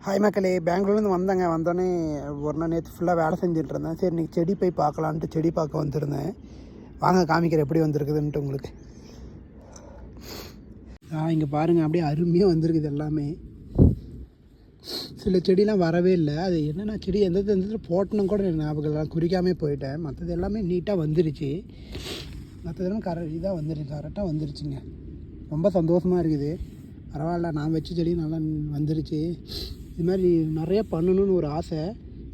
Hi மக்களே, பெங்களூர்லேருந்து வந்தேங்க. வந்தோடனே ஒரு நாள் நேற்று ஃபுல்லாக வேலை செஞ்சுட்டு இருந்தேன். சரி இன்றைக்கி செடி போய் பார்க்கலான்ட்டு செடி பார்க்க வந்திருந்தேன். வாங்க காமிக்கிறேன் எப்படி வந்திருக்குதுன்ட்டு உங்களுக்கு. இங்கே பாருங்கள், அப்படியே அருமையாக வந்திருக்குது எல்லாமே. சில செடிலாம் வரவே இல்லை. அது என்னென்ன செடி எந்த போட்டணும் கூட ஞாபகம் இல்லை, குறிக்காமே போயிட்டேன். மற்றது எல்லாமே நீட்டாக வந்துருச்சு. மற்றதெல்லாம் இதாக வந்துருச்சு, கரெக்டாக வந்துருச்சுங்க. ரொம்ப சந்தோஷமாக இருக்குது. பரவாயில்ல, நான் வச்ச செடி நல்லா வந்துருச்சு. இது மாதிரி நிறைய பண்ணணுன்னு ஒரு ஆசை.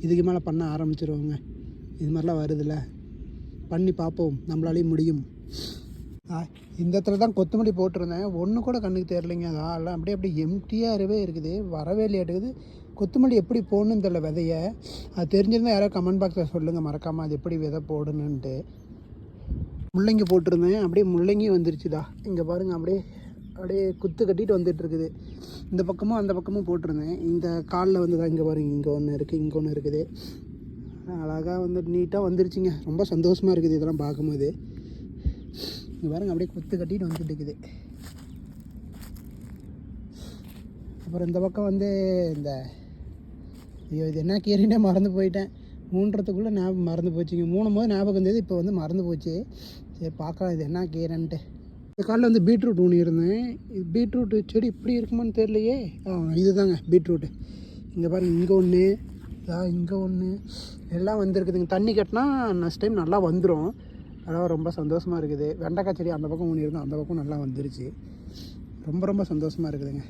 இதுக்கு மேலே பண்ண ஆரம்பிச்சிருவோங்க. இது மாதிரிலாம் வருதில்ல, பண்ணி பார்ப்போம், நம்மளாலேயும் முடியும். இந்த இடத்துல தான் கொத்தமல்லி போட்டிருந்தேன். ஒன்று கூட கண்ணுக்கு தெரியலைங்க. அதெல்லாம் அப்படியே எம்டியாகவே இருக்குது, வரவே இல்லையாட்டுக்குது. கொத்தமல்லி எப்படி போடணுன்னு தெரியல விதையை. அது தெரிஞ்சிருந்தால் யாராவது கமெண்ட் பாக்ஸில் சொல்லுங்கள் மறக்காமல், அது எப்படி விதை போடணுன்ட்டு. முள்ளங்கி போட்டிருந்தேன், அப்படியே முள்ளங்கி வந்துருச்சுதா. இங்கே பாருங்கள், அப்படியே குத்து கட்டிட்டு வந்துட்டுருக்குது. இந்த பக்கமும் அந்த பக்கமும் போட்டிருந்தேன். இந்த காலில் வந்து தான் இங்கே பாருங்கள், இங்கே ஒன்று இருக்குது, இங்கே ஒன்று இருக்குது. அழகாக வந்து நீட்டாக வந்துருச்சுங்க. ரொம்ப சந்தோஷமாக இருக்குது இதெல்லாம் பார்க்கும்போது. இங்கே பாருங்கள், அப்படியே குத்து கட்டிட்டு வந்துட்டு இருக்குது. அப்புறம் இந்த பக்கம் வந்து ஐயோ இது என்ன கீரைன்னே மறந்து போயிட்டேன். மூன்றதுக்குள்ளே ஞாபகம் மறந்து போச்சுங்க. மூணும்போது ஞாபகம் இருந்தது, இப்போ வந்து மறந்து போச்சு. சரி பார்க்கலாம் இது என்ன கீரைன்ட்டு. இந்த காலில் வந்து பீட்ரூட் ஊனி இருந்தேன். இது பீட்ரூட்டு செடி இப்படி இருக்குமான்னு தெரியலையே. இது தாங்க பீட்ரூட்டு. இங்கே பாருங்கள், இங்கே ஒன்று, இங்கே ஒன்று, எல்லாம் வந்துருக்குதுங்க. தண்ணி கட்டினா நெக்ஸ்ட் டைம் நல்லா வந்துடும். அதாவது ரொம்ப சந்தோஷமாக இருக்குது. வெண்டைக்காய் செடி அந்த பக்கம் ஊனி இருந்தோம், அந்த பக்கம் நல்லா வந்துருச்சு. ரொம்ப ரொம்ப சந்தோஷமாக இருக்குதுங்க.